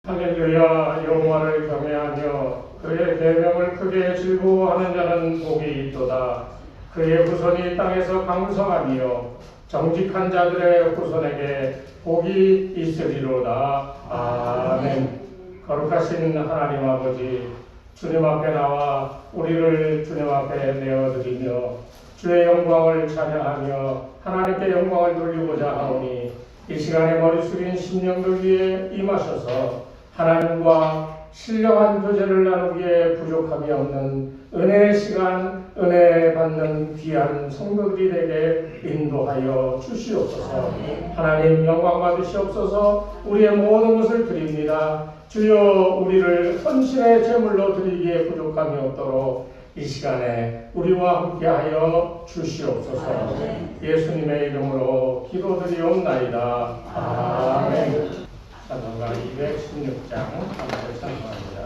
할렐루야. 여호와를 경외하며 그의 계명을 크게 즐거워하는 자는 복이 있도다. 그의 후손이 땅에서 강성하며 정직한 자들의 후손에게 복이 있으리로다. 아멘. 거룩하신 하나님 아버지, 주님 앞에 나와 우리를 주님 앞에 내어드리며 주의 영광을 찬양하며 하나님께 영광을 돌리고자 하오니 이 시간에 머리 숙인 심령들 위에 임하셔서 하나님과 신령한 교제를 나누기에 부족함이 없는 은혜의 시간, 은혜 받는 귀한 성도들이 되게 인도하여 주시옵소서. 하나님 영광 받으시옵소서. 우리의 모든 것을 드립니다. 주여, 우리를 헌신의 제물로 드리기에 부족함이 없도록 이 시간에 우리와 함께하여 주시옵소서. 예수님의 이름으로 기도드리옵나이다. 아멘. 찬송가 216장 함께 찬송합니다.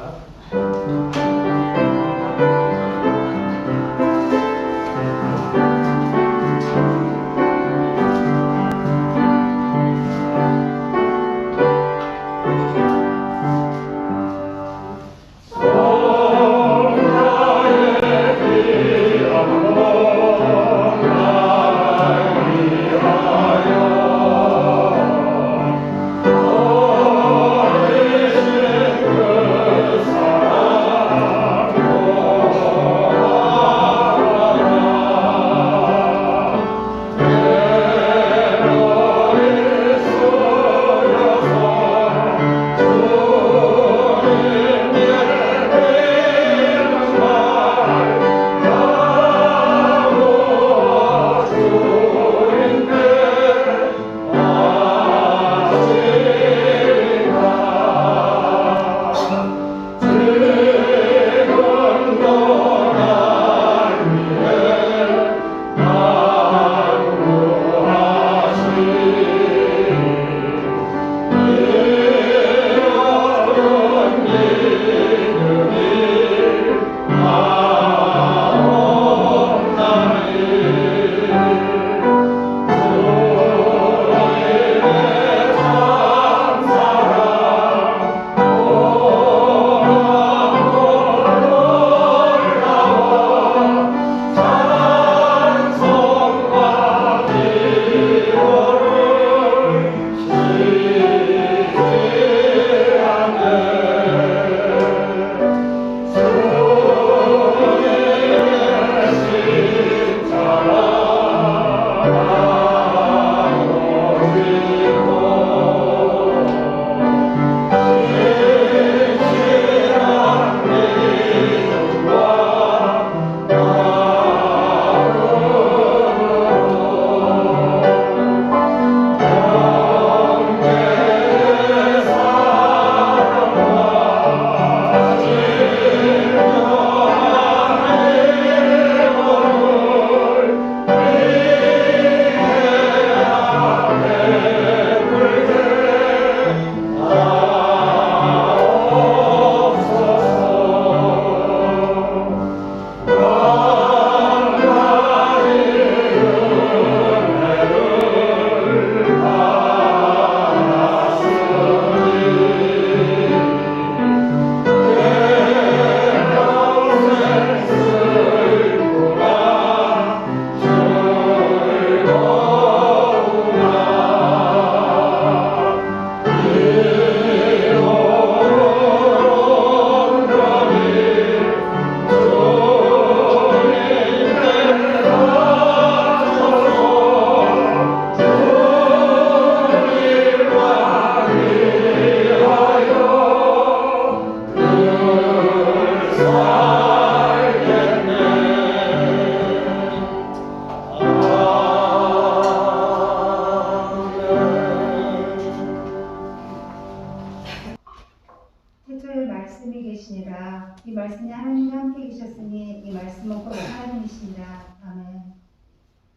이 말씀이 하나님과 함께 계셨으니 이 말씀은 곧 하나님이십니다. 아멘.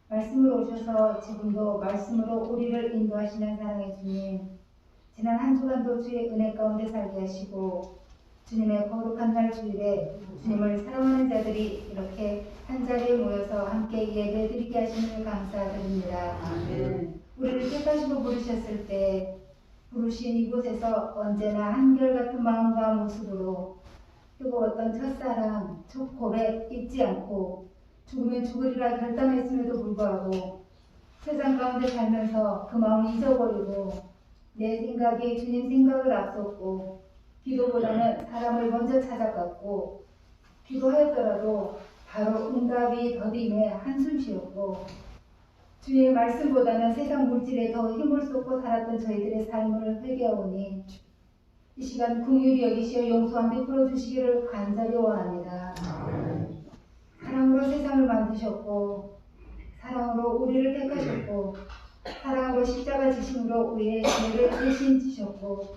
말씀으로 오셔서 지금도 말씀으로 우리를 인도하시는 사랑의 주님, 지난 한 주간도 주의 은혜 가운데 살게 하시고 주님의 거룩한 날 주일에 주님을 사랑하는 자들이 이렇게 한 자리에 모여서 함께 예배드리게 하심을 감사드립니다. 아멘. 우리를 택하시고 부르셨을 때 부르신 이곳에서 언제나 한결같은 마음과 모습으로 뜨거웠던 첫사랑, 첫 고백 잊지 않고 죽으면 죽으리라 결단했음에도 불구하고 세상 가운데 살면서 그 마음을 잊어버리고 내 생각이 주님 생각을 앞섰고 기도보다는 사람을 먼저 찾아갔고 기도하였더라도 바로 응답이 더디며 한숨쉬었고 주의 말씀보다는 세상 물질에 더 힘을 쏟고 살았던 저희들의 삶을 회개하오니 이 시간 긍휼히 여기시어 용서함 베풀어 주시기를 간절히 원합니다. 사랑으로 세상을 만드셨고 사랑으로 우리를 택하셨고 사랑으로 십자가 지심으로 우리의 죄를 대신 지셨고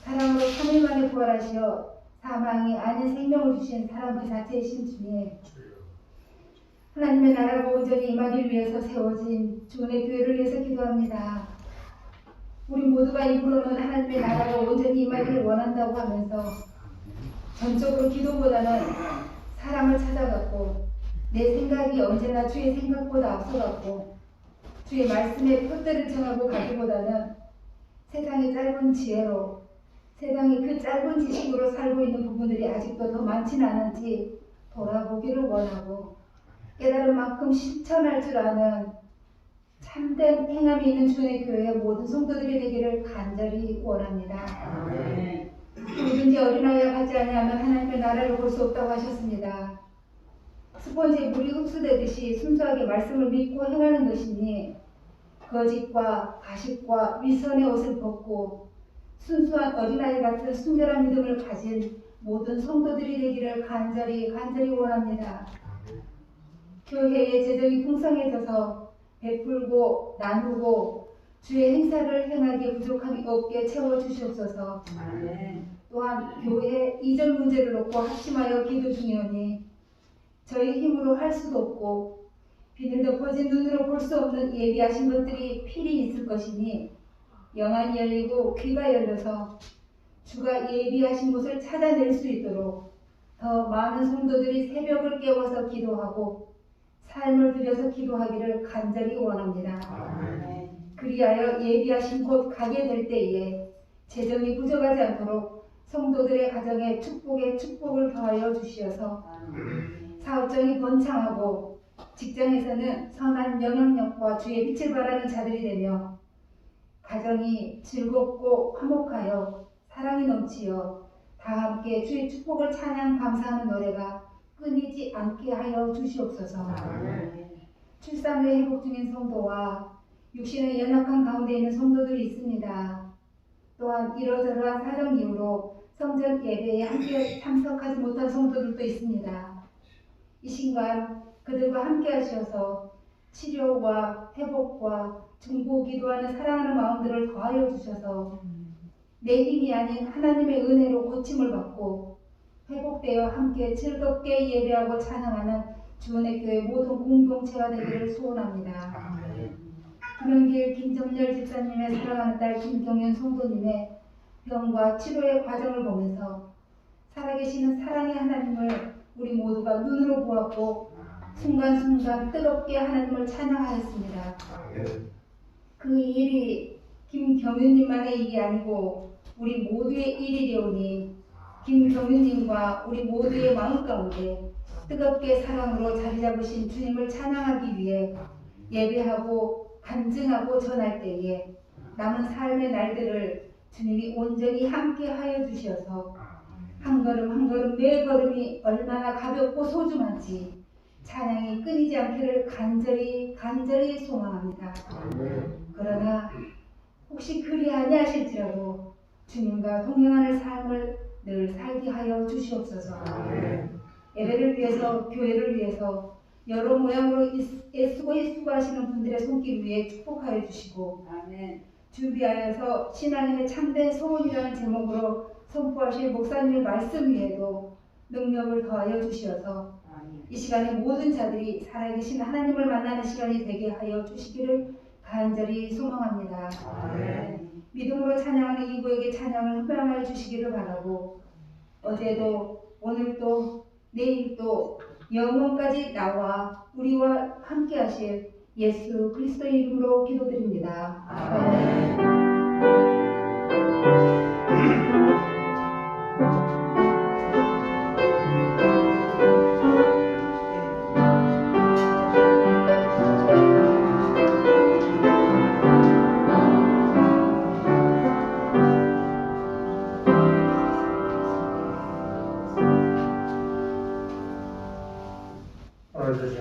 사랑으로 3일 만에 부활하시어 사망이 아닌 생명을 주신 사랑 그 자체이신 주님, 하나님의 나라가 온전히 임하기 위해서 세워진 주의 교회를 위해서 기도합니다. 우리 모두가 입으로는 하나님의 나라가 온전히 임하기를 원한다고 하면서 전적으로 기도보다는 사람을 찾아갔고 내 생각이 언제나 주의 생각보다 앞서갔고 주의 말씀에 표대를 정하고 가기보다는 세상의 짧은 지혜로 세상이 그 짧은 지식으로 살고 있는 부분들이 아직도 더 많지는 않은지 돌아보기를 원하고 깨달은 만큼 실천할 줄 아는 참된 행함이 있는 주의 교회의 모든 성도들이 되기를 간절히 원합니다. 누구든지 어린아이와 같지 아니하면 하나님의 나라를 볼 수 없다고 하셨습니다. 스펀지에 물이 흡수되듯이 순수하게 말씀을 믿고 행하는 것이니 거짓과 가식과 위선의 옷을 벗고 순수한 어린아이 같은 순결한 믿음을 가진 모든 성도들이 되기를 간절히 원합니다. 교회의 재정이 풍성해져서 베풀고 나누고 주의 행사를 행하기에 부족함이 없게 채워주시옵소서. 또한 교회 이전 문제를 놓고 합심하여 기도 중이오니 저희 힘으로 할 수도 없고 비늘 덮어진 눈으로 볼 수 없는 예비하신 것들이 필히 있을 것이니 영안이 열리고 귀가 열려서 주가 예비하신 곳을 찾아낼 수 있도록 더 많은 성도들이 새벽을 깨워서 기도하고 삶을 들여서 기도하기를 간절히 원합니다. 그리하여 예비하신 곳 가게 될 때에 재정이 부족하지 않도록 성도들의 가정에 축복에 축복을 더하여 주시어서 사업장이 번창하고 직장에서는 선한 영향력과 주의 빛을 발하는 자들이 되며 가정이 즐겁고 화목하여 사랑이 넘치어 다 함께 주의 축복을 찬양 감사하는 노래가 끊이지 않게 하여 주시옵소서. 출산 후에 회복 중인 성도와 육신의 연약한 가운데 있는 성도들이 있습니다. 또한 이러저러한 사정 이유로 성전 예배에 함께 참석하지 못한 성도들도 있습니다. 이 순간 그들과 함께 하셔서 치료와 회복과 중보 기도하는 사랑하는 마음들을 더하여 주셔서 내 힘이 아닌 하나님의 은혜로 고침을 받고 회복되어 함께 즐겁게 예배하고 찬양하는 주은혜 교회 모든 공동체가 되기를 소원합니다. 김영길 김정렬 집사님의 사랑하는 딸 김경윤 성도님의 병과 치료의 과정을 보면서 살아계시는 사랑의 하나님을 우리 모두가 눈으로 보았고 순간순간 뜨겁게 하나님을 찬양하였습니다. 그 일이 김경윤님만의 일이 아니고 우리 모두의 일이려오니 김경윤님과 우리 모두의 마음 가운데 뜨겁게 사랑으로 자리 잡으신 주님을 찬양하기 위해 예배하고 간증하고 전할 때에 남은 삶의 날들을 주님이 온전히 함께 하여 주셔서 한 걸음 한 걸음 매 걸음이 얼마나 가볍고 소중한지 찬양이 끊이지 않기를 간절히 소망합니다. 그러나 혹시 그리 아니하실지라도 주님과 동행하는 삶을 늘 살게 하여 주시옵소서. 예배를 위해서 교회를 위해서 여러 모양으로 애쓰고 하시는 분들의 손길 위에 축복하여 주시고 준비하여서 신앙인의 참된 소원이라는 제목으로 선포하실 목사님의 말씀 위에도 능력을 더하여 주시어서 이 시간에 모든 자들이 살아계신 하나님을 만나는 시간이 되게 하여 주시기를 간절히 소망합니다. 믿음으로 찬양하는 이구에게 찬양을 흡양하여 주시기를 바라고 어제도 오늘도 내일도 영원까지 나와 우리와 함께 하실 예수 그리스도의 이름으로 기도드립니다. 아멘.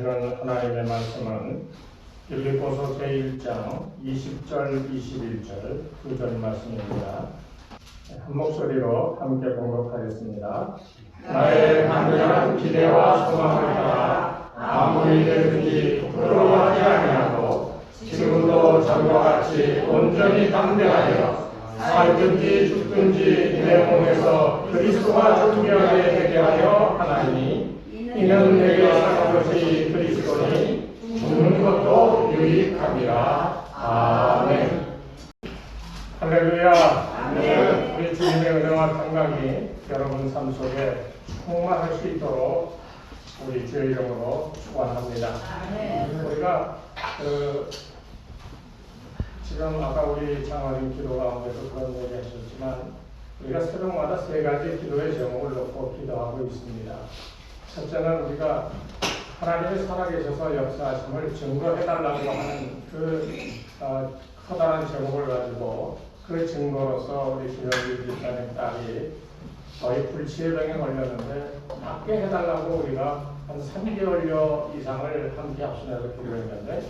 주시는 하나님의 말씀은 빌립보서 제1장 20절 21절 두 절 말씀입니다. 한 목소리로 함께 공독하겠습니다. 나의 간절한 기대와 소망을 따라 아무리 되든지 부끄러워하지 아니하고 지금도 전과 같이 온전히 담대하여 살든지 죽든지 내 몸에서 그리스도와 존귀하게 되게 하여 하나니 이는 내게 사는 것이 그리스도니 죽는 것도 유익함이라. 아멘. 할렐루야. 아멘. 우리 주님의 은혜와 평강이 여러분 삶 속에 충만할 수 있도록 우리 주의 이름으로 축원합니다. 우리가 지금 아까 우리 장로님 기도 가운데도 그런 얘기 하셨지만 우리가 새벽마다 세 가지 기도의 제목을 놓고 기도하고 있습니다. 첫째는 우리가 하나님이 살아계셔서 역사하심을 증거해달라고 하는 그 커다란 제목을 가지고 그 증거로서 우리 주현기 집사님 딸이 거의 불치병에 걸렸는데 낫게 해달라고 우리가 한 3개월여 이상을 함께 합심해서 기도했는데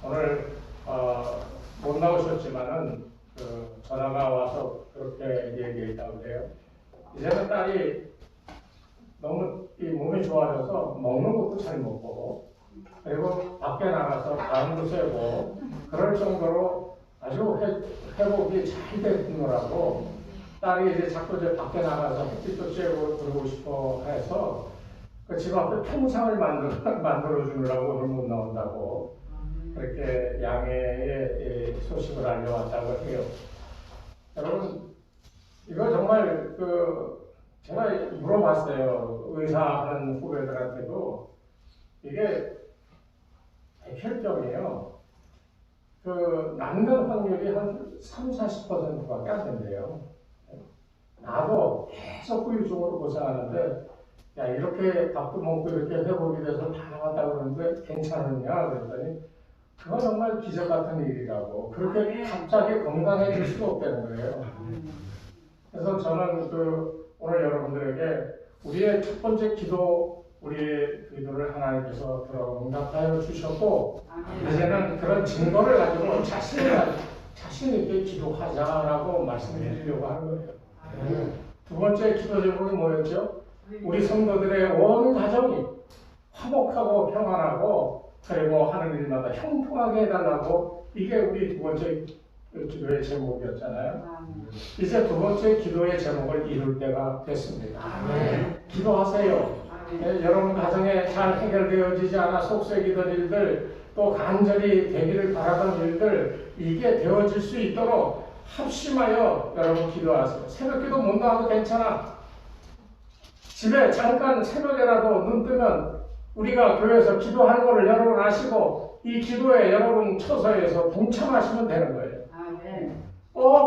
오늘 못 나오셨지만은 전화가 와서 그렇게 얘기했다고 그래요. 이제는 딸이 너무 이 몸이 좋아져서 먹는 것도 잘 먹고 그리고 밖에 나가서 바람도 쐬고 그럴 정도로 아주 회복이 잘 됐더라고. 딸이 이제 자꾸 이제 밖에 나가서 햇빛도 쬐고 그러고 싶어 해서 그 집 앞에 평상을 만들어 주느라고 오늘 못 나온다고 그렇게 양해의 소식을 알려왔다고 해요. 여러분 이거 정말 제가 물어봤어요. 의사하는 후배들한테도 이게 백혈병이에요. 낫는 확률이 한 30-40%밖에 안 된대요. 나도 계속 후유증으로 고생하는데 야 이렇게 밥도 먹고 이렇게 회복이 돼서 다 나왔다고 그러는데 괜찮으냐 그랬더니 그건 정말 기적 같은 일이라고. 그렇게 갑자기 건강해질 수가 없다는 거예요. 그래서 저는 오늘 여러분들에게 우리의 첫 번째 기도, 우리의 기도를 하나님께서 들어 응답하여 주셨고 이제는 그런 증거를 가지고 자신 있게 기도하자라고 말씀드리려고 하는 거예요. 두 번째 기도 제목이 뭐였죠? 우리 성도들의 온 가정이 화목하고 평안하고 그리고 하는 일마다 형통하게 해달라고 이게 우리 두 번째 기도의 제목이었잖아요. 이제 두 번째 기도의 제목을 이룰 때가 됐습니다. 기도하세요. 네, 여러분 가정에 잘 해결되어지지 않아 속색이던 일들 또 간절히 되기를 바라던 일들 이게 되어질 수 있도록 합심하여 여러분 기도하세요. 새벽기도 못 나와도 괜찮아. 집에 잠깐 새벽에라도 눈 뜨면 우리가 교회에서 기도하는 것을 여러분 아시고 이 기도에 여러분 처소에서 동참하시면 되는 거예요.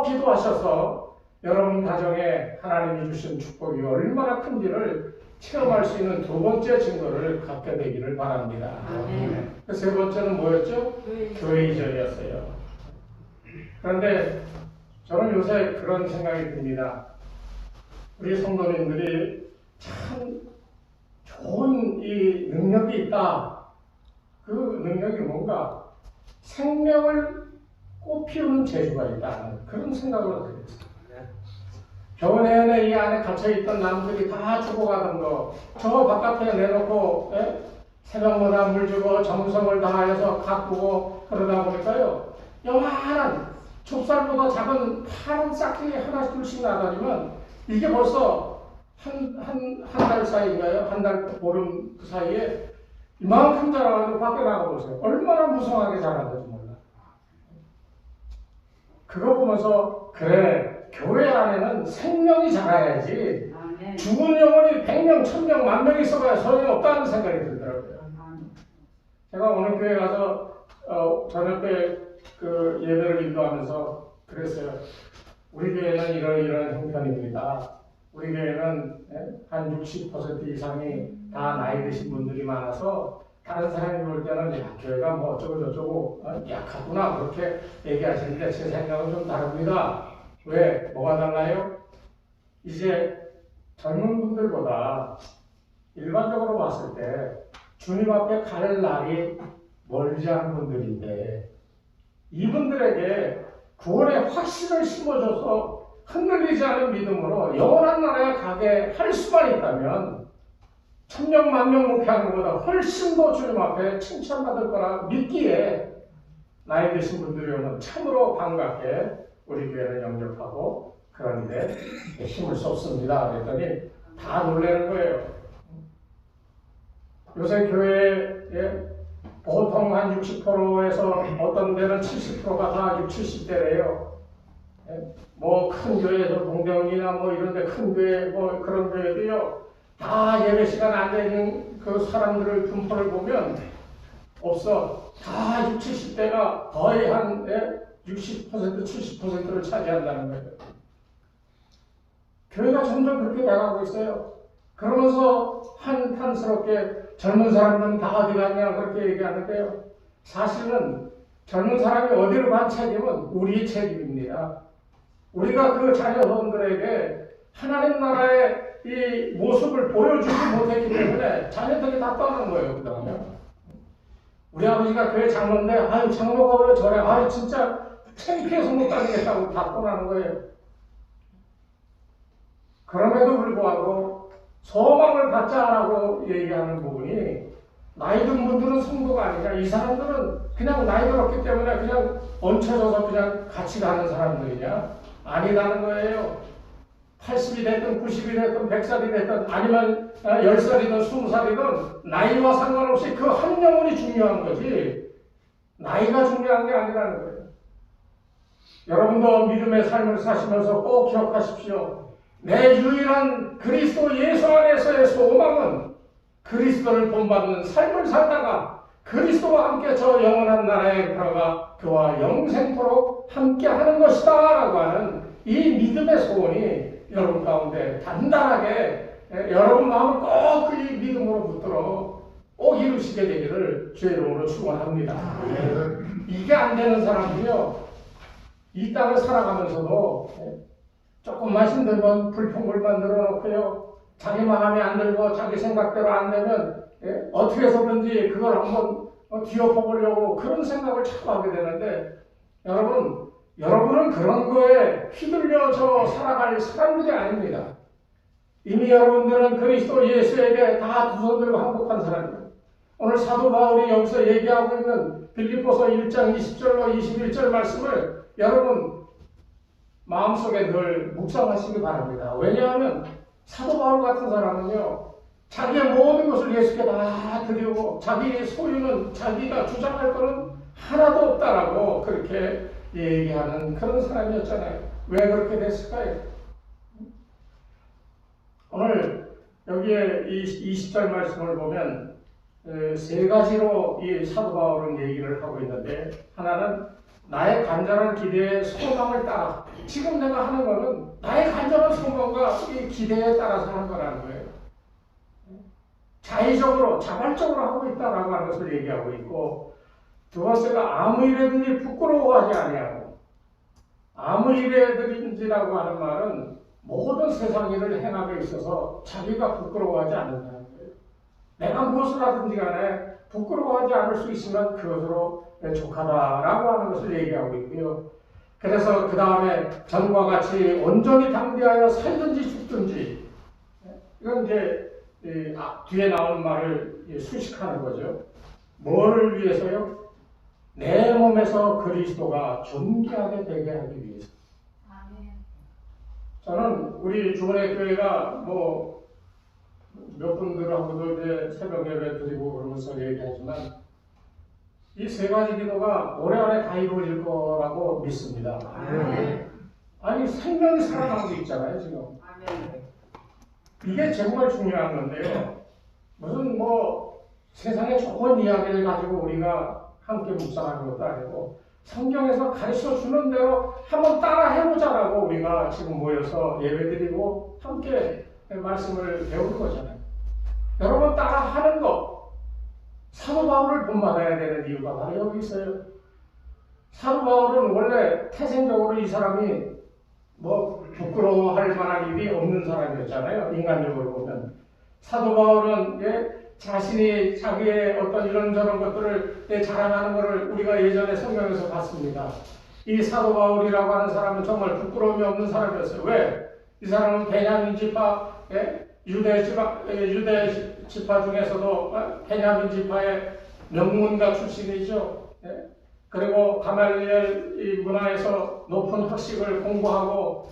기도하셔서 여러분 가정에 하나님이 주신 축복이 얼마나 큰지를 체험할 수 있는 두 번째 증거를 갖게 되기를 바랍니다. 그 세 번째는 뭐였죠? 교회 이전이었어요. 그런데 저는 요새 그런 생각이 듭니다. 우리 성도님들이 참 좋은 이 능력이 있다. 그 능력이 뭔가 생명을 꽃피우는 재주가 있다는 그런 생각을 하게 됐어요. 겨우 내내 이 안에 갇혀있던 나무들이 다 죽어가던 거, 저 바깥에 내놓고 새벽마다 물 주고 정성을 다해서 가꾸고 그러다 보니까요, 요만한 좁쌀보다 작은 파란 싹들이 하나씩 둘씩 나다니면 이게 벌써 한 달 사이인가요? 한 달 보름 그 사이에 이만큼 자라가지고 밖에 나가보세요. 얼마나 무성하게 자라는지 몰라. 그거 보면서 그래 교회 안에는 생명이 자라야지 죽은 영혼이 100명, 1000명, 10,000명 있어봐야 소용이 없다는 생각이 들더라고요. 제가 오늘 교회 가서 저녁 때 그 예배를 인도하면서 그랬어요. 우리 교회는 이런 형편입니다. 우리 교회는 한 60% 이상이 다 나이 드신 분들이 많아서 다른 사람이 볼 때는 야, 교회가 뭐 어쩌고 약하구나 그렇게 얘기하시는데 제 생각은 좀 다릅니다. 왜? 뭐가 달라요? 이제 젊은 분들보다 일반적으로 봤을 때 주님 앞에 갈 날이 멀지 않은 분들인데 이분들에게 구원의 확신을 심어줘서 흔들리지 않은 믿음으로 영원한 나라에 가게 할 수만 있다면 천명 만명 목회하는 것보다 훨씬 더 주님 앞에 칭찬받을 거라 믿기에 나이 드신 분들이 오면 참으로 반갑게 우리 교회를 영접하고 그런 일에 힘을 쏟습니다. 그랬더니 다 놀라는 거예요. 요새 교회에 보통 한 60%에서 어떤 데는 70%가 다 60, 70대래요. 뭐 큰 교회에서 동대문이나 뭐 이런 데 큰 교회 뭐 그런 교회도요. 다 예배 시간 안 되는 그 사람들을 분포를 보면 없어. 다 60, 70대가 거의 한 60%, 70%를 차지한다는 거예요. 교회가 점점 그렇게 돼가고 있어요. 그러면서 한탄스럽게 젊은 사람들은 다 어디 갔냐 그렇게 얘기하는데요. 사실은 젊은 사람이 어디로 간 책임은 우리의 책임입니다. 우리가 그 자녀들에게 하나님 나라의 이 모습을 보여주지 못했기 때문에 자녀들이 다 떠난 거예요. 그 다음에 우리 아버지가 교회 장로인데 아유 장로가 왜 저래 아유 진짜 창피해서 못 다니겠다고 다 떠나는 거예요. 그럼에도 불구하고 소망을 갖자라고 얘기하는 부분이 나이 든 분들은 성도가 아니냐. 이 사람들은 그냥 나이 들었기 때문에 그냥 얹혀져서 그냥 같이 가는 사람들이냐. 아니라는 거예요. 80이 됐든 90이 됐든 100살이 됐든 아니면 10살이든 20살이든 나이와 상관없이 그 한 영혼이 중요한 거지 나이가 중요한 게 아니라는 거예요. 여러분도 믿음의 삶을 사시면서 꼭 기억하십시오. 내 유일한 그리스도 예수 안에서의 소망은 그리스도를 본받는 삶을 살다가 그리스도와 함께 저 영원한 나라에 들어가 그와 영생토록 함께 하는 것이다 라고 하는 이 믿음의 소원이 여러분 가운데 단단하게 여러분 마음을 꼭 그 믿음으로 붙들어 꼭 이루시게 되기를 주의 이름으로 축원합니다. 이게 안 되는 사람들이요 이 땅을 살아가면서도 조금만 힘들면 불평불만 늘어놓고요 자기 마음에 안 들고 자기 생각대로 안 되면 어떻게 해서든지 그걸 한번 뒤엎어보려고 그런 생각을 자꾸 하게 되는데 여러분은 그런 거에 휘둘려서 살아갈 사람들이 아닙니다. 이미 여러분들은 그리스도 예수에게 다 두 손 들고 항복한 사람입니다. 오늘 사도 바울이 여기서 얘기하고 있는 빌립보서 1장 20절로 21절 말씀을 여러분 마음속에 늘 묵상하시기 바랍니다. 왜냐하면 사도 바울 같은 사람은요 자기의 모든 것을 예수께 다 드리고 자기 소유는 자기가 주장할 것은 하나도 없다라고 그렇게 얘기하는 그런 사람이었잖아요. 왜 그렇게 됐을까요? 오늘 여기에 이 20절 말씀을 보면 세 가지로 이 사도 바울은 얘기를 하고 있는데 하나는 나의 간절한 기대에 소망을 따라 지금 내가 하는 거는 나의 간절한 소망과 이 기대에 따라서 하는 거라는 거예요. 자의적으로 자발적으로 하고 있다라고 하는 것을 얘기하고 있고 두 번째가 아무 일에든지 부끄러워하지 아니하고 아무 일에든지라고 하는 말은 모든 세상 일을 행함에 있어서 자기가 부끄러워하지 않는다는 거예요. 내가 무엇을 하든지 간에 부끄러워하지 않을 수 있으면 그것으로 족하다라고 하는 것을 얘기하고 있고요. 그래서 그 다음에 전과 같이 온전히 담대하여 살든지 죽든지 이건 이제 뒤에 나오는 말을 수식하는 거죠. 뭐를 위해서요? 내 몸에서 그리스도가 존귀하게 되게 하기 위해서. 저는 우리 주원의 교회가 뭐 몇 분들하고도 이제 새벽 예배 드리고 그러면서 얘기하지만 이 세 가지 기도가 올해 안에 다 이루어질 거라고 믿습니다. 아니 생명이 살아나고 있잖아요 지금. 이게 정말 중요한 건데요. 무슨 뭐 세상에 좋은 이야기를 가지고 우리가 함께 묵상하는 것도 아니고 성경에서 가르쳐 주는 대로 한번 따라 해보자라고 우리가 지금 모여서 예배드리고 함께 말씀을 배우는 거잖아요. 여러분 따라 하는 것 사도 바울을 본받아야 되는 이유가 바로 여기 있어요. 사도 바울은 원래 태생적으로 이 사람이 뭐 부끄러워할 만한 일이 없는 사람이었잖아요. 인간적으로 보면 사도 바울은 자신이 자기의 어떤 이런저런 것들을 자랑하는 것을 우리가 예전에 성경에서 봤습니다. 이 사도 바울이라고 하는 사람은 정말 부끄러움이 없는 사람이었어요. 왜? 이 사람은 베냐민 지파, 유대 지파 중에서도 베냐민 지파의 명문가 출신이죠. 그리고 가말리엘 이 문화에서 높은 학식을 공부하고,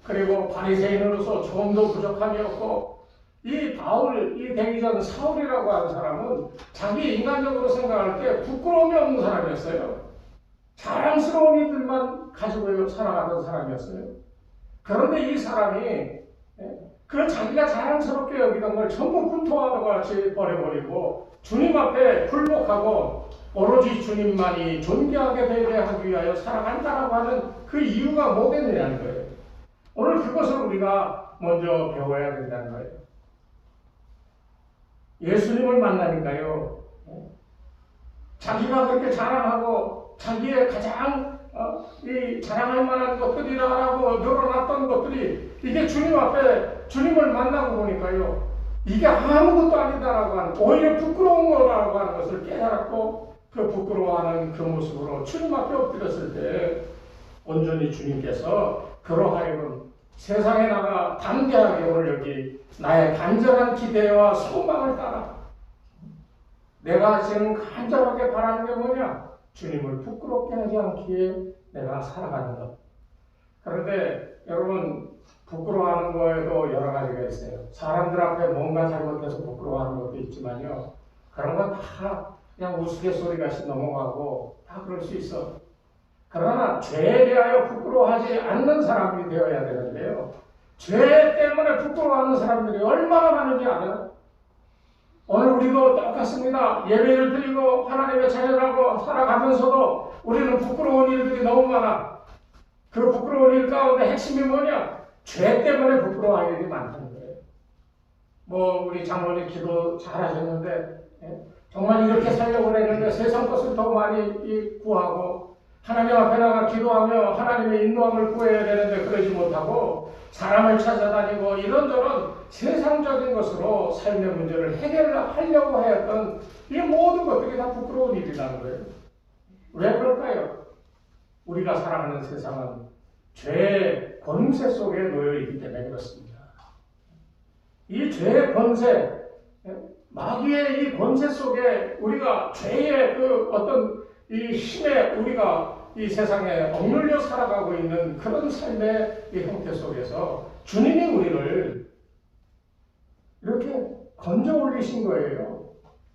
그리고 바리새인으로서 조금도 부족함이 없고, 이 바울, 이 되기 전 사울이라고 하는 사람은 자기 인간적으로 생각할 때 부끄러움이 없는 사람이었어요. 자랑스러운 일들만 가지고 살아가던 사람이었어요. 그런데 이 사람이 그 자기가 자랑스럽게 여기던 걸 전부 불토하는 것 같이 버려버리고 주님 앞에 굴복하고 오로지 주님만이 존귀하게 되게 하기 위하여 살아간다라고 하는 그 이유가 뭐겠느냐는 거예요. 오늘 그것을 우리가 먼저 배워야 된다는 거예요. 예수님을 만나니까요, 자기가 그렇게 자랑하고 자기의 가장 이 자랑할 만한 것들이라고 늘어났던 것들이 이게 주님 앞에 주님을 만나고 보니까요, 이게 아무것도 아니다라고 하는, 오히려 부끄러운 거라고 하는 것을 깨달았고, 그 부끄러워하는 그 모습으로 주님 앞에 엎드렸을 때 온전히 주님께서 그러하여금 세상에 나가 담대하게 오늘 여기 나의 간절한 기대와 소망을 따라 내가 지금 간절하게 바라는 게 뭐냐? 주님을 부끄럽게 하지 않기에 내가 살아가는 것. 그런데 여러분, 부끄러워하는 거에도 여러 가지가 있어요. 사람들 앞에 뭔가 잘못해서 부끄러워하는 것도 있지만요, 그런 건 다 그냥 우스갯소리같이 넘어가고 다 그럴 수 있어. 그러나 죄에 대하여 부끄러워하지 않는 사람들이 되어야 되는데요, 죄 때문에 부끄러워하는 사람들이 얼마나 많은지 알아요? 오늘 우리도 똑같습니다. 예배를 드리고 하나님의 자녀라고 살아가면서도 우리는 부끄러운 일들이 너무 많아. 그 부끄러운 일 가운데 핵심이 뭐냐? 죄 때문에 부끄러워할 일이 많다는 거예요. 뭐 우리 장로님 기도 잘하셨는데, 정말 이렇게 살려고 했는데 세상 것을 더 많이 구하고 하나님 앞에 나가 기도하며 하나님의 인도함을 구해야 되는데 그러지 못하고 사람을 찾아다니고 이런저런 세상적인 것으로 삶의 문제를 해결하려고 했던 이 모든 것들이 다 부끄러운 일이라는 거예요. 왜 그럴까요? 우리가 살아가는 세상은 죄의 권세 속에 놓여 있기 때문에 그렇습니다. 이 죄의 권세, 마귀의 이 권세 속에 우리가 죄의 그 어떤 이 힘에 우리가 이 세상에 억눌려 살아가고 있는 그런 삶의 이 형태 속에서 주님이 우리를 이렇게 건져 올리신 거예요.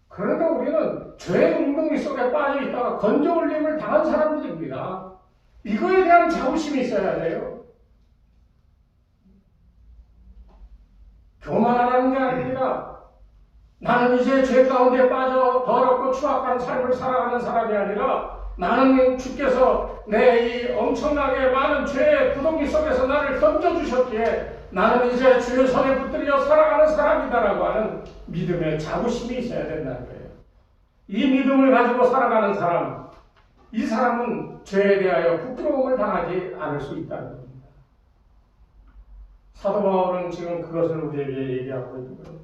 그러니까 우리는 죄의 웅덩이 속에 빠져 있다가 건져 올림을 당한 사람들입니다. 이거에 대한 자부심이 있어야 돼요. 교만하는 게 아닙니다. 나는 이제 죄 가운데 빠져 더럽고 추악한 삶을 살아가는 사람이 아니라 나는 주께서 내 이 엄청나게 많은 죄의 구덩이 속에서 나를 건져주셨기에 나는 이제 주의 손에 붙들려 살아가는 사람이다라고 하는 믿음의 자부심이 있어야 된다는 거예요. 이 믿음을 가지고 살아가는 사람, 이 사람은 죄에 대하여 부끄러움을 당하지 않을 수 있다는 겁니다. 사도 바울은 지금 그것을 우리에게 얘기하고 있는 거예요.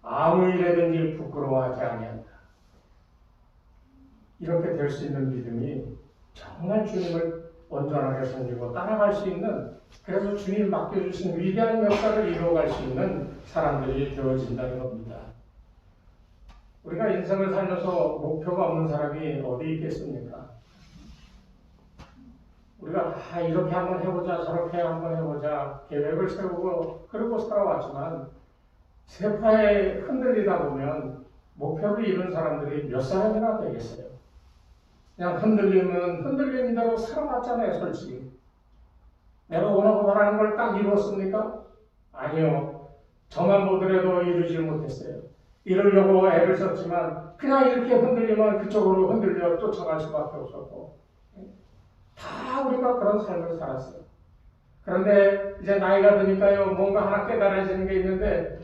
아무 일에든지 부끄러워하지 아니한다. 이렇게 될 수 있는 믿음이 정말 주님을 온전하게 섬기고 따라갈 수 있는, 그래서 주님 맡겨주신 위대한 역사를 이루어갈 수 있는 사람들이 되어진다는 겁니다. 우리가 인생을 살면서 목표가 없는 사람이 어디 있겠습니까? 우리가 이렇게 한번 해보자, 저렇게 한번 해보자 계획을 세우고 그러고 살아왔지만 세파에 흔들리다 보면 목표를 이룬 사람들이 몇 사람이나 되겠어요. 그냥 흔들리는 대로 살아왔잖아요, 솔직히. 내가 원하고 바라는 걸 딱 이루었습니까? 아니요. 저만 보더라도 이루지 못했어요. 이루려고 애를 썼지만 그냥 이렇게 흔들리면 그쪽으로 흔들려 쫓아갈 수밖에 없었고, 다 우리가 그런 삶을 살았어요. 그런데 이제 나이가 드니까요, 뭔가 하나 깨달아지는 게 있는데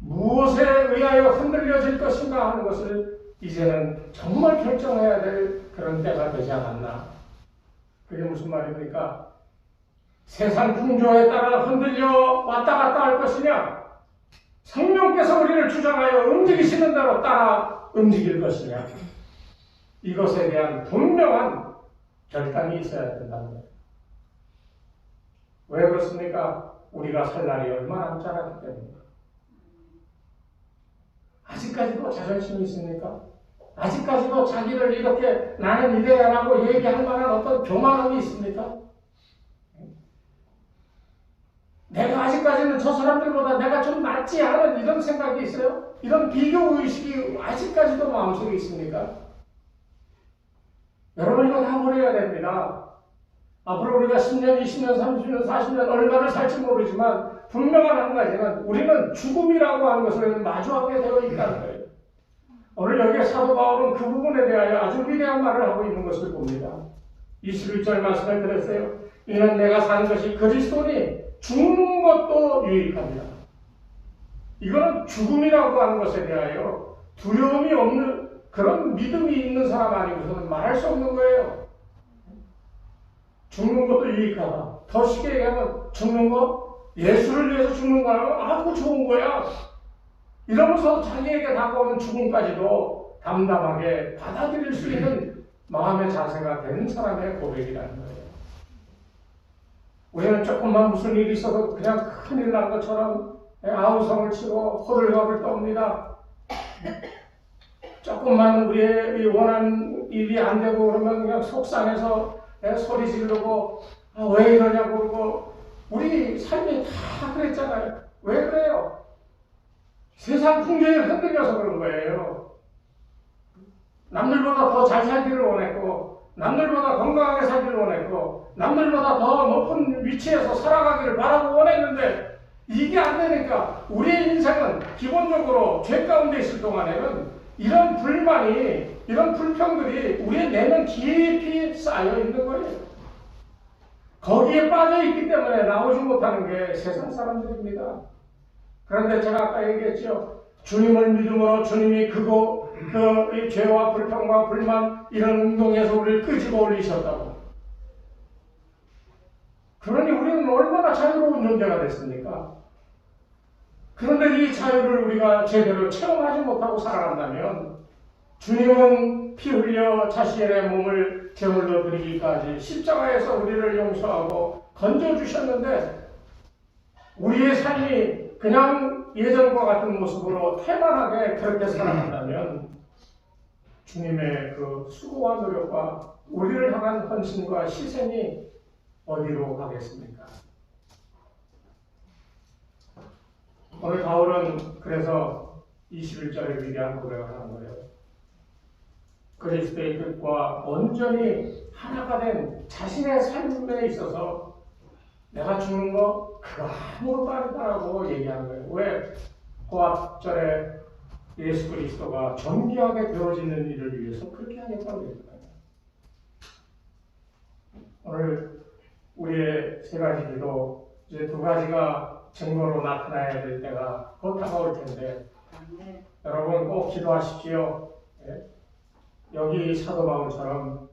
무엇에 의하여 흔들려질 것인가 하는 것을 이제는 정말 결정해야 될 그런 때가 되지 않았나. 그게 무슨 말입니까? 세상 풍조에 따라 흔들려 왔다 갔다 할 것이냐, 성령께서 우리를 주장하여 움직이시는 대로 따라 움직일 것이냐. 이것에 대한 분명한 결단이 있어야 된다는 거예요. 왜 그렇습니까? 우리가 살 날이 얼마 남지 않았기 때문입니다. 아직까지도 자존심이 있습니까? 아직까지도 자기를 이렇게 나는 이래야라고 얘기할 만한 어떤 교만함이 있습니까? 내가 아직까지는 저 사람들보다 내가 좀 낫지 않은 이런 생각이 있어요? 이런 비교의식이 아직까지도 마음속에 있습니까? 여러분 이거 다 버려야 됩니다. 앞으로 우리가 10년, 20년, 30년, 40년 얼마를 살지 모르지만 분명한 한 가지는 우리는 죽음이라고 하는 것을 마주하게 되어 있다는 거예요. 오늘 여기에 사도 바울은 그 부분에 대하여 아주 위대한 말을 하고 있는 것을 봅니다. 21절 말씀을 드렸어요. 이는 내가 사는 것이 그리스도니 죽는 것도 유익합니다. 이거는 죽음이라고 하는 것에 대하여 두려움이 없는 그런 믿음이 있는 사람 아니고서는 말할 수 없는 거예요. 죽는 것도 유익하다. 더 쉽게 얘기하면 죽는 것, 예수를 위해서 죽는 거라면 아주 좋은 거야. 이러면서 자기에게 다가오는 죽음까지도 담담하게 받아들일 수 있는 마음의 자세가 된 사람의 고백이라는 거예요. 우리는 조금만 무슨 일이 있어도 그냥 큰일 난 것처럼 아우성을 치고 호들갑을 떱니다. 조금만 우리의 원하는 일이 안 되고 그러면 그냥 속상해서 소리 지르고 왜 이러냐고 그러고 우리 삶이 다 그랬잖아요. 왜 그래요? 세상 풍조에 흔들려서 그런 거예요. 남들보다 더 잘 살기를 원했고 남들보다 건강하게 살기를 원했고 남들보다 더 높은 위치에서 살아가기를 바라고 원했는데 이게 안 되니까 우리의 인생은 기본적으로 죄 가운데 있을 동안에는 이런 불만이 이런 불평들이 우리의 내면 깊이 쌓여 있는 거예요. 거기에 빠져 있기 때문에 나오지 못하는 게 세상 사람들입니다. 그런데 제가 아까 얘기했죠. 주님을 믿음으로 주님이 그 죄와 불평과 불만 이런 운동에서 우리를 끄집어 올리셨다고. 그러니 우리는 얼마나 자유로운 존재가 됐습니까? 그런데 이 자유를 우리가 제대로 체험하지 못하고 살아간다면 주님은 피 흘려 자신의 몸을 제물로 드리기까지 십자가에서 우리를 용서하고 건져주셨는데 우리의 삶이 그냥 예전과 같은 모습으로 태만하게 그렇게 살아간다면 주님의 그 수고와 노력과 우리를 향한 헌신과 희생이 어디로 가겠습니까? 오늘 바울은 그래서 21절에 위대한 고백을 하는 거예요. 그리스도의 뜻과 온전히 하나가 된 자신의 삶에 있어서 내가 죽는 거 그거 아무것도 아니다라고 얘기하는 거예요. 왜? 그 앞절에 예수 그리스도가 존귀하게 되어지는 일을 위해서 그렇게 하겠다고 얘기해요. 오늘 우리의 세 가지 기도 이제 두 가지가 증거로 나타나야 될 때가 곧 다가올 텐데 여러분 꼭 기도하십시오. 예? 여기 사도 바울처럼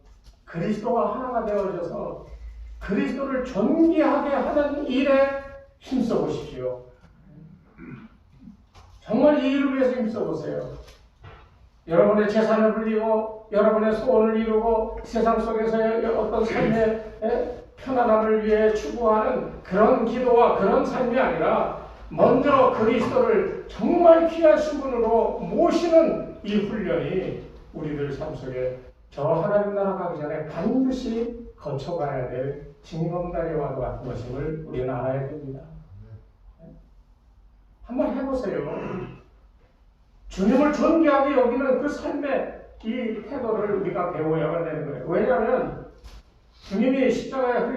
그리스도와 하나가 되어져서 그리스도를 존귀하게 하는 일에 힘써 보십시오. 정말 이 일을 위해서 힘써 보세요. 여러분의 재산을 불리고 여러분의 소원을 이루고 세상 속에서의 어떤 삶의 편안함을 위해 추구하는 그런 기도와 그런 삶이 아니라 먼저 그리스도를 정말 귀한 신분으로 모시는 이 훈련이 우리들 삶 속에 저 하나님 나라 가기 전에 반드시 거쳐가야 될 징검다리와 같은 것임을 우리는 알아야 됩니다. 한번 해보세요. 주님을 존귀하게 여기는 그 삶의 이 태도를 우리가 배워야 되는 거예요. 왜냐하면 주님이 십자가에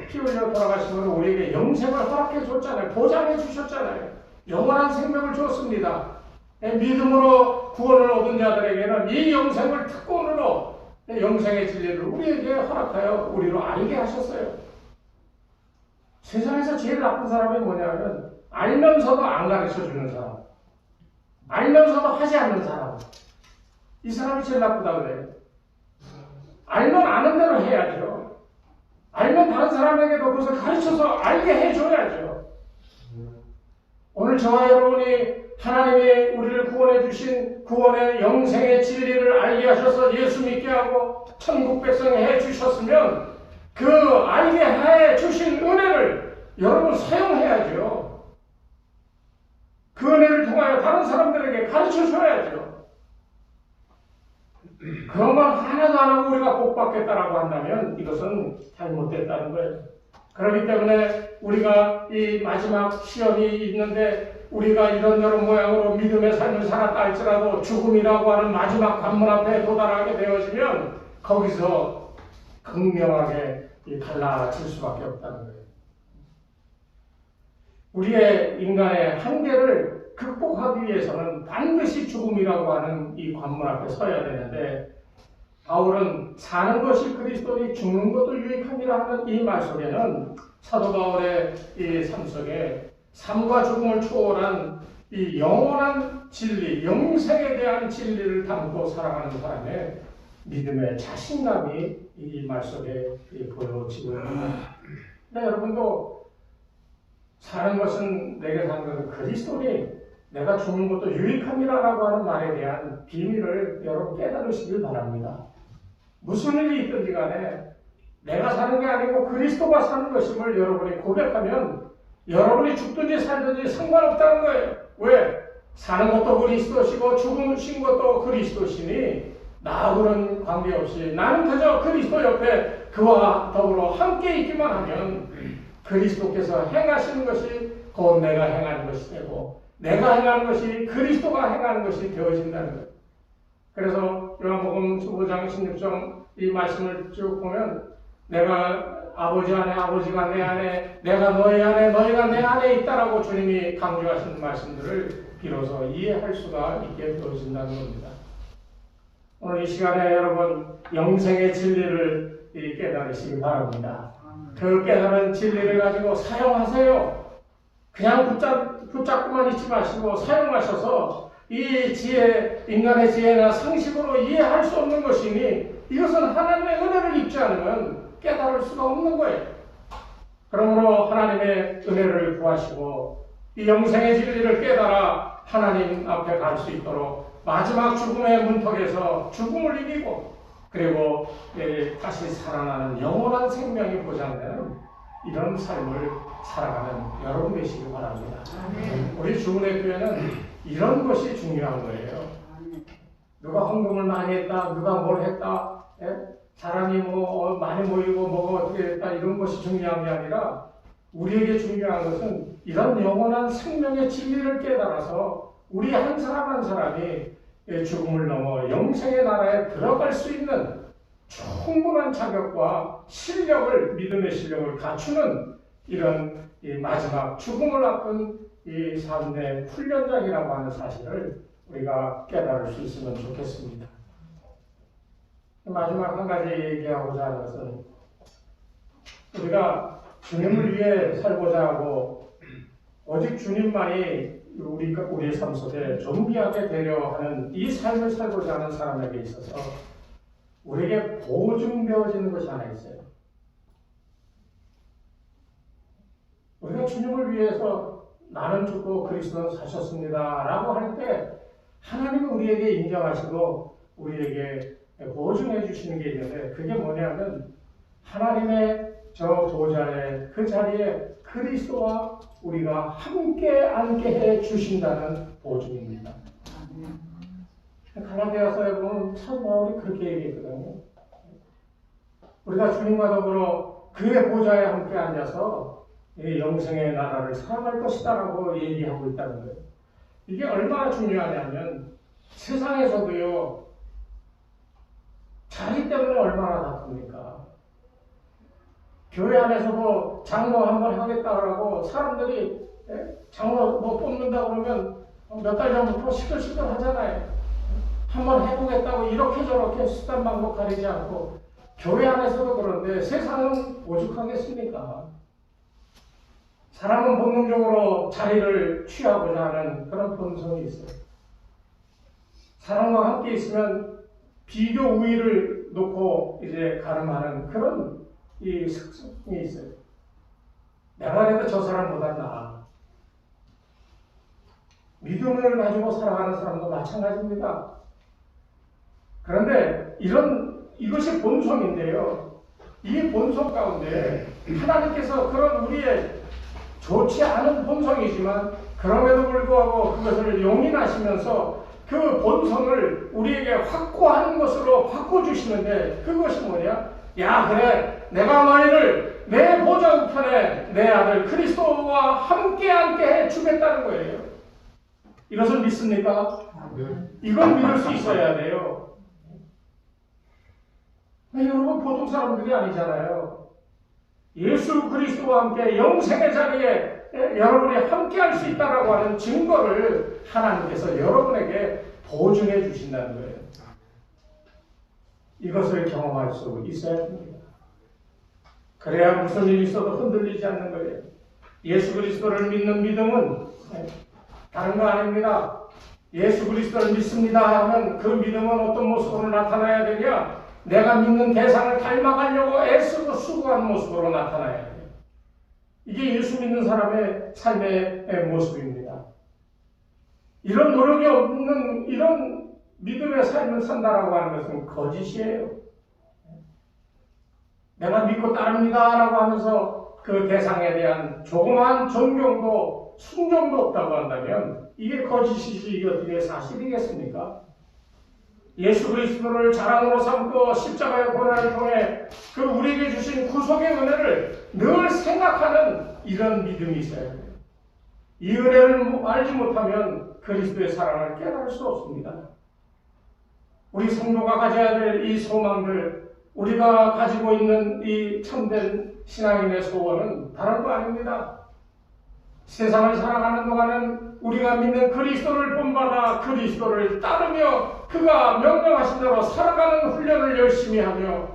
피 흘려 돌아가시면 우리에게 영생을 허락해 줬잖아요. 보장해 주셨잖아요. 영원한 생명을 줬습니다. 믿음으로 구원을 얻은 자들에게는 이 영생을 특권으로 영생의 진리를 우리에게 허락하여 우리로 알게 하셨어요. 세상에서 제일 나쁜 사람이 뭐냐면 알면서도 안 가르쳐주는 사람, 알면서도 하지 않는 사람, 이 사람이 제일 나쁘다고 그래요. 알면 아는 대로 해야죠. 알면 다른 사람에게도 그것을 가르쳐서 알게 해줘야죠. 오늘 저와 여러분이 하나님이 우리를 구원해 주신 구원의 영생의 진리를 알게 하셔서 예수 믿게 하고 천국 백성이 해 주셨으면 그 알게 해 주신 은혜를 여러분 사용해야죠. 그 은혜를 통하여 다른 사람들에게 가르쳐 줘야죠. 그런 건 하나도 안 하고 우리가 복 받겠다라고 한다면 이것은 잘못됐다는 거예요. 그렇기 때문에 우리가 이 마지막 시험이 있는데 우리가 이런저런 모양으로 믿음의 삶을 살았다 할지라도 죽음이라고 하는 마지막 관문 앞에 도달하게 되어지면 거기서 극명하게 달라질 수밖에 없다는 거예요. 우리의 인간의 한계를 극복하기 위해서는 반드시 죽음이라고 하는 이 관문 앞에 서야 되는데 바울은 사는 것이 그리스도니 죽는 것도 유익함이라 하는 이 말 속에는 사도 바울의 이 삶 속에 삶과 죽음을 초월한 이 영원한 진리, 영생에 대한 진리를 담고 살아가는 사람의 믿음의 자신감이 이 말 속에 보여지고 있습니다. 그러니까 여러분도 사는 것은 내게 사는 것은 그리스도니 내가 죽는 것도 유익함이라고 하는 말에 대한 비밀을 여러분 깨달으시길 바랍니다. 무슨 일이 있든지 간에 내가 사는 게 아니고 그리스도가 사는 것임을 여러분이 고백하면 여러분이 죽든지 살든지 상관없다는 거예요. 왜? 사는 것도 그리스도시고 죽으신 것도 그리스도시니 나하고는 관계없이 나는 그저 그리스도 옆에 그와 더불어 함께 있기만 하면 그리스도께서 행하시는 것이 곧 내가 행하는 것이 되고 내가 행하는 것이 그리스도가 행하는 것이 되어진다는 거예요. 그래서 요한복음 15장 16장 이 말씀을 쭉 보면 내가 아버지 안에 아버지가 내 안에 내가 너희 안에 너희가 내 안에 있다라고 주님이 강조하신 말씀들을 비로소 이해할 수가 있게 되어진다는 겁니다. 오늘 이 시간에 여러분 영생의 진리를 깨달으시기 바랍니다. 그 깨달은 진리를 가지고 사용하세요. 그냥 붙잡고만 있지 마시고 사용하셔서 이 지혜, 인간의 지혜나 상식으로 이해할 수 없는 것이니 이것은 하나님의 은혜를 입지 않으면 깨달을 수가 없는 거예요. 그러므로 하나님의 은혜를 구하시고 이 영생의 진리를 깨달아 하나님 앞에 갈 수 있도록 마지막 죽음의 문턱에서 죽음을 이기고 그리고 다시 살아나는 영원한 생명이 보장되는 이런 삶을 살아가는 여러분 되시기 바랍니다. 우리 주문의 교회는 이런 것이 중요한 거예요. 누가 헌금을 많이 했다, 누가 뭘 했다, 사람이 많이 모이고 뭐가 어떻게 됐다 이런 것이 중요한 게 아니라 우리에게 중요한 것은 이런 영원한 생명의 진리를 깨달아서 우리 한 사람 한 사람이 죽음을 넘어 영생의 나라에 들어갈 수 있는 충분한 자격과 실력을 믿음의 실력을 갖추는 이런 마지막 죽음을 앞둔 이 삶의 훈련장이라고 하는 사실을 우리가 깨달을 수 있으면 좋겠습니다. 마지막 한 가지 얘기하고자 하는 것은 우리가 주님을 위해 살고자 하고 오직 주님만이 우리의 삶 속에 존귀하게 되려 하는 이 삶을 살고자 하는 사람에게 있어서 우리에게 보증되어지는 것이 하나 있어요. 우리가 주님을 위해서 나는 죽고 그리스도는 사셨습니다 라고 할 때 하나님은 우리에게 인정하시고 우리에게 보증해 주시는 게 있는데 그게 뭐냐면 하나님의 저 보좌의 그 자리에 그리스도와 우리가 함께 앉게 해 주신다는 보증입니다. 갈라디아서에 보면 참 바울이 그렇게 얘기했거든요. 우리가 주님과 더불어 그의 보좌에 함께 앉아서 영생의 나라를 살아갈 것이다라고 얘기하고 있다는 거예요. 이게 얼마나 중요하냐면 세상에서도요 자리 때문에 얼마나 다툽니까? 교회 안에서도 장로 한번 하겠다고 사람들이 장로 뽑는다 그러면 몇 달 전부터 시끌시끌 하잖아요. 한번 해보겠다고 이렇게 저렇게 수단 방법 가리지 않고 교회 안에서도 그런데 세상은 오죽하겠습니까? 사람은 본능적으로 자리를 취하고자 하는 그런 본성이 있어요. 사람과 함께 있으면 비교 우위를 놓고 이제 가름하는 그런 이 습성이 있어요. 내가 그래도 저 사람보다 나아. 믿음을 가지고 살아가는 사람도 마찬가지입니다. 그런데 이것이 본성인데요. 이 본성 가운데 하나님께서 그런 우리의 좋지 않은 본성이지만 그럼에도 불구하고 그것을 용인하시면서 그 본성을 우리에게 확고한 것으로 바꿔주시는데 그것이 뭐냐? 야, 그래, 내가 너희를 내 보좌 우편에 내 아들 그리스도와 함께 앉게 해주겠다는 거예요. 이것을 믿습니까? 이걸 믿을 수 있어야 돼요. 여러분 보통 사람들이 아니잖아요. 예수 그리스도와 함께 영생의 자리에 여러분이 함께 할 수 있다라고 하는 증거를 하나님께서 여러분에게 보증해 주신다는 거예요. 이것을 경험할 수 있어야 됩니다. 그래야 무슨 일이 있어도 흔들리지 않는 거예요. 예수 그리스도를 믿는 믿음은 다른 거 아닙니다. 예수 그리스도를 믿습니다 하면 그 믿음은 어떤 모습으로 나타나야 되냐? 내가 믿는 대상을 닮아가려고 애쓰고 수고하는 모습으로 나타나야 돼요. 이게 예수 믿는 사람의 삶의 모습입니다. 이런 노력이 없는 이런 믿음의 삶을 산다라고 하는 것은 거짓이에요. 내가 믿고 따릅니다 라고 하면서 그 대상에 대한 조그마한 존경도 순종도 없다고 한다면 이게 거짓이지 이게 어떻게 사실이겠습니까? 예수 그리스도를 자랑으로 삼고 십자가의 고난을 통해 그 우리에게 주신 구속의 은혜를 늘 생각하는 이런 믿음이 있어야 돼요. 이 은혜를 알지 못하면 그리스도의 사랑을 깨달을 수 없습니다. 우리 성도가 가져야 될 이 소망들, 우리가 가지고 있는 이 참된 신앙인의 소원은 다른 거 아닙니다. 세상을 살아가는 동안은 우리가 믿는 그리스도를 본받아 그리스도를 따르며 그가 명령하신 대로 살아가는 훈련을 열심히 하며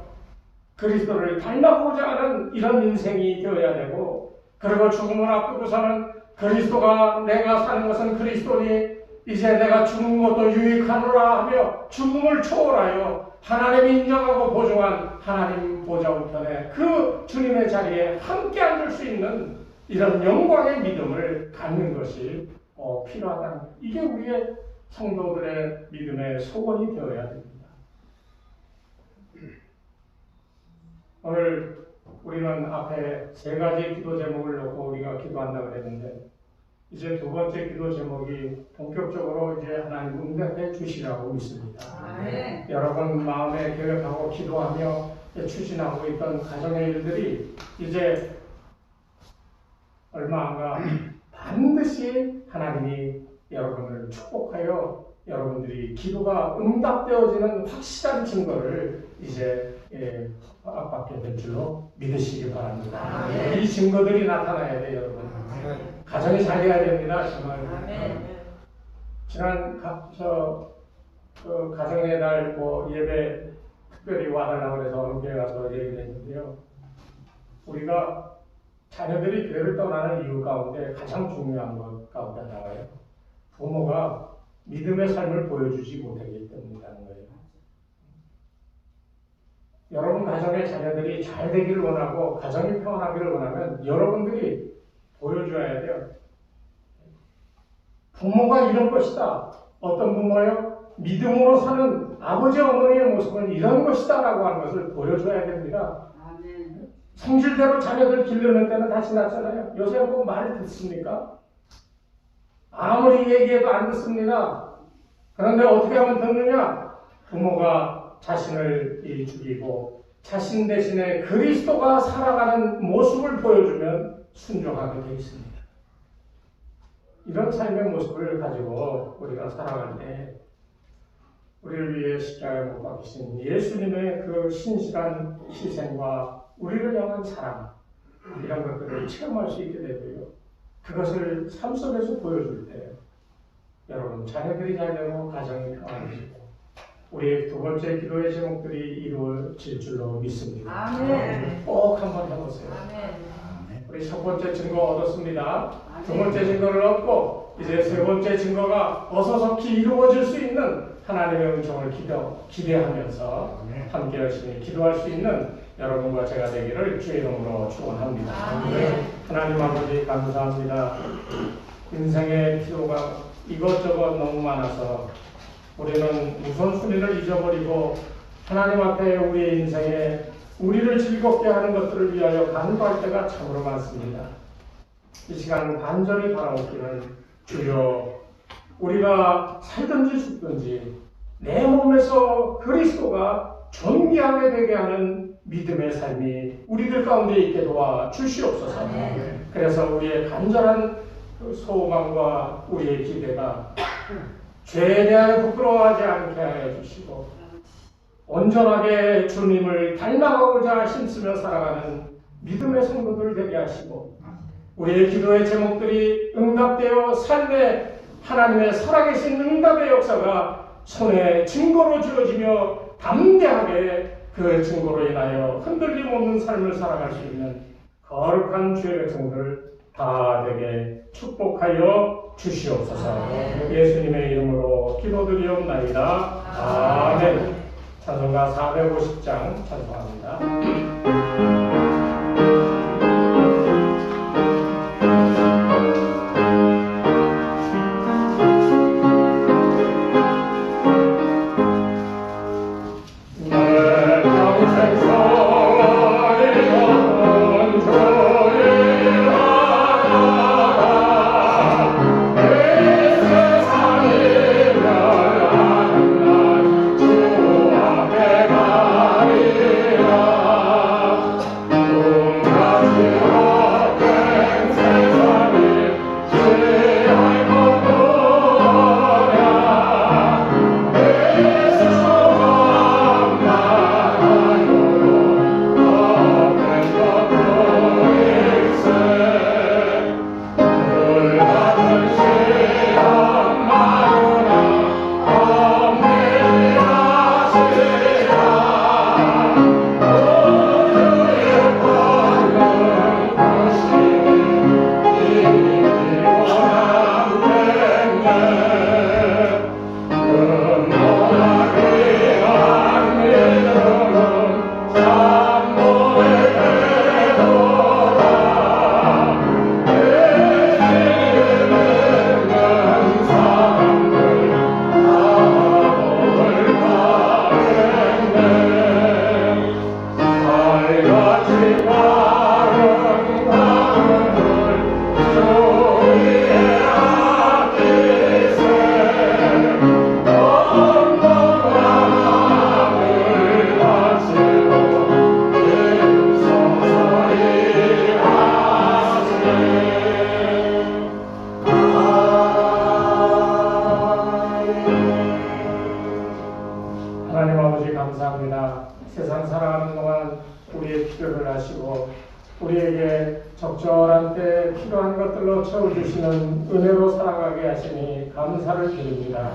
그리스도를 닮아보자 하는 이런 인생이 되어야 되고, 그리고 죽음을 앞두고서는 그리스도가 내가 사는 것은 그리스도니 이제 내가 죽는 것도 유익하노라 하며 죽음을 초월하여 하나님이 인정하고 보증한 하나님 보좌 우편에 그 주님의 자리에 함께 앉을 수 있는 이런 영광의 믿음을 갖는 것이 필요하다는 거예요. 이게 우리의 성도들의 믿음의 소원이 되어야 됩니다. 오늘 우리는 앞에 세 가지 기도 제목을 놓고 우리가 기도한다고 그랬는데 이제 두 번째 기도 제목이 본격적으로 이제 하나님 응답해 주시라고 믿습니다. 여러분 마음에 계획하고 기도하며 추진하고 있던 가정의 일들이 이제 얼마 안 가 반드시 하나님이 여러분을 축복하여 여러분들이 기도가 응답되어지는 확실한 증거를 이제 받게 될 줄로 믿으시기 바랍니다. 이 증거들이 나타나야 돼요, 여러분. 가정이 잘 돼야 됩니다, 정말. 지난 가정의 날 예배 특별히 와달라고 해서 어느 교회 가서 얘기를 했는데요. 우리가 자녀들이 교회를 떠나는 이유 가운데 가장 중요한 것 가운데 하나가요. 부모가 믿음의 삶을 보여주지 못하기 때문이라는 거예요. 여러분 가정의 자녀들이 잘 되기를 원하고 가정이 평안하기를 원하면 여러분들이 보여줘야 돼요. 부모가 이런 것이다. 어떤 부모요? 믿음으로 사는 아버지 어머니의 모습은 이런 것이다 라고 하는 것을 보여줘야 됩니다. 성질대로 자녀들 기르는 때는 다 지났잖아요. 요새 뭐 말을 듣습니까? 아무리 얘기해도 안 듣습니다. 그런데 어떻게 하면 듣느냐? 부모가 자신을 죽이고 자신 대신에 그리스도가 살아가는 모습을 보여주면 순종하게 되어 있습니다. 이런 삶의 모습을 가지고 우리가 살아갈 때 우리를 위해 십자가에 못 박히신 예수님의 그 신실한 희생과 우리를 향한 사랑, 이런 것들을 체험할 수 있게 되고요. 그것을 삶 속에서 보여줄 때 여러분 자녀들이 잘 되고 가정이 평안해지고 우리의 두 번째 기도의 제목들이 이루어질 줄로 믿습니다. 아멘. 꼭 한번 해보세요. 아멘. 우리 첫 번째 증거 얻었습니다. 두 번째 증거를 얻고 이제 세 번째 증거가 어서속히 이루어질 수 있는 하나님의 은총을 기대하면서 함께 열심히 기도할 수 있는 여러분과 제가 되기를 주의 이름으로 축원합니다. 하나님 아버지 감사합니다. 인생의 필요가 이것저것 너무 많아서 우리는 우선순위를 잊어버리고 하나님 앞에 우리의 인생에 우리를 즐겁게 하는 것들을 위하여 간구할 때가 참으로 많습니다. 이 시간 간절히 바라옵기를 주여 우리가 살든지 죽든지 내 몸에서 그리스도가 존귀하게 되게 하는 믿음의 삶이 우리들 가운데 있게 도와 주시옵소서. 그래서 우리의 간절한 소망과 우리의 기대가 죄에 대하여 부끄러워하지 않게 하여 주시고 온전하게 주님을 닮아가고자 힘쓰며 살아가는 믿음의 성도들 되게 하시고 우리의 기도의 제목들이 응답되어 삶에 하나님의 살아계신 응답의 역사가 손에 증거로 주어지며 담대하게 그 증거로 인하여 흔들림 없는 삶을 살아갈 수 있는 거룩한 주의 백성들 다 되게 축복하여 주시옵소서. 예수님의 이름으로 기도드리옵나이다. 아멘. 찬송가 450장 찬송합니다. 감사합니다. 세상 살아가는 동안 우리의 필요를 아시고 우리에게 적절한 때 필요한 것들로 채워주시는 은혜로 살아가게 하시니 감사를 드립니다.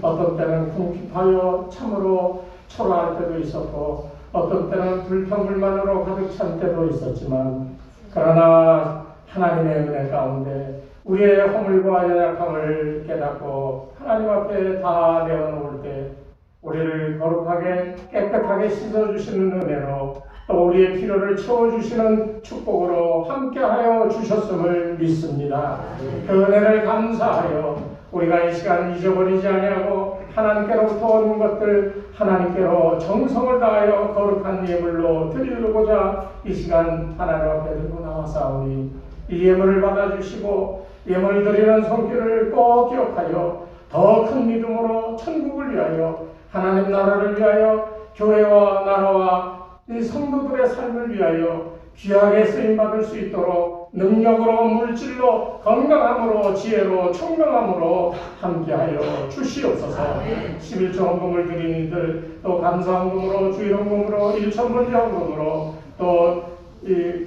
어떤 때는 궁핍하여 참으로 초라할 때도 있었고 어떤 때는 불평불만으로 가득 찬 때도 있었지만 그러나 하나님의 은혜 가운데 우리의 허물과 연약함을 깨닫고 하나님 앞에 다 내어놓을 때 우리를 거룩하게 깨끗하게 씻어주시는 은혜로 또 우리의 필요를 채워주시는 축복으로 함께하여 주셨음을 믿습니다. 그 은혜를 감사하여 우리가 이 시간 잊어버리지 아니하고 하나님께로부터 온 것들 하나님께로 정성을 다하여 거룩한 예물로 드리고자 이 시간 하나님 앞에 들고 나와사오니 이 예물을 받아주시고 예물 드리는 손길을 꼭 기억하여 더 큰 믿음으로 천국을 위하여 하나님 나라를 위하여 교회와 나라와 이 성도들의 삶을 위하여 귀하게 쓰임받을 수 있도록 능력으로 물질로 건강함으로 지혜로 총명함으로 함께하여 주시옵소서. 11조 헌금을 드린 이들 또 감사헌금으로 주일헌금으로 일천번제헌금으로 또 이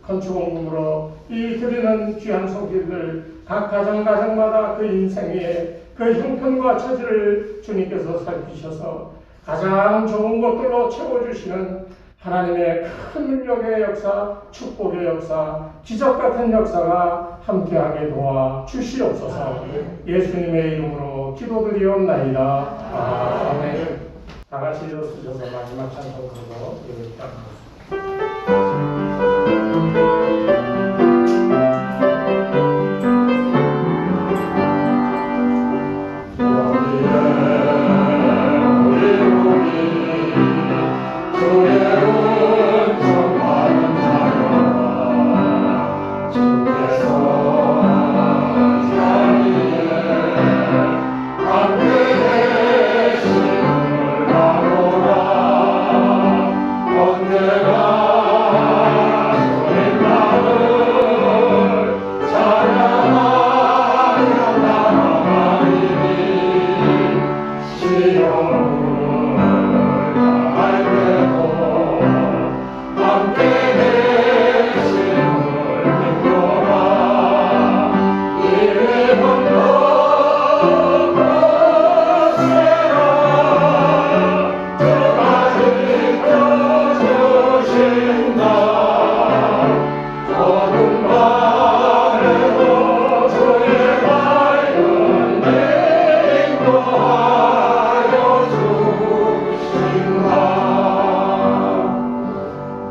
건축헌금으로 이 드리는 귀한 손길들 각 가정마다 그 인생의 그 형편과 처지를 주님께서 살피셔서 가장 좋은 것들로 채워주시는 하나님의 큰 능력의 역사, 축복의 역사, 기적 같은 역사가 함께하게 도와 주시옵소서. 예수님의 이름으로 기도드리옵나이다. 아멘. 다 같이 일어서셔서 마지막 찬송으로 예배드립니다.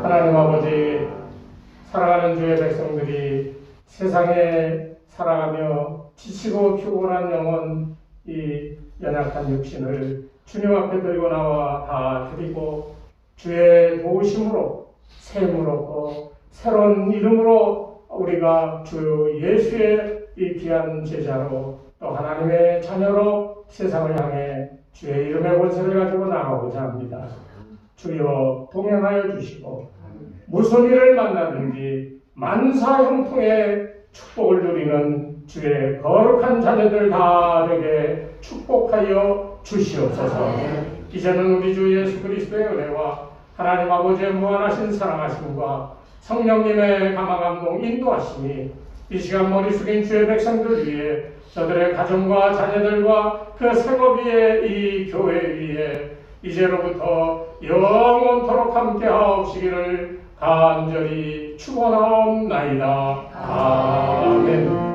하나님 아버지, 사랑하는 주의 백성들이 세상에 살아가며 지치고 피곤한 영혼, 이 연약한 육신을 주님 앞에 들고 나와 다 드리고 주의 도우심으로 샘을 얻고 새로운 이름으로 우리가 주 예수의 이 귀한 제자로 또 하나님의 자녀로 세상을 향해 주의 이름의 권세를 가지고 나가고자 합니다. 주여 동행하여 주시고 무슨 일을 만나든지 만사형통의 축복을 누리는 주의 거룩한 자녀들 다 되게 축복하여 주시옵소서. 이제는 우리 주 예수 그리스도의 은혜와 하나님 아버지의 무한하신 사랑하심과 성령님의 감화감동 인도하심이 이 시간 머리 숙인 주의 백성들 위해 저들의 가정과 자녀들과 그 생업 위에 이 교회 위에 이제로부터 영원토록 함께 하옵시기를 간절히 축원하옵나이다. 아멘.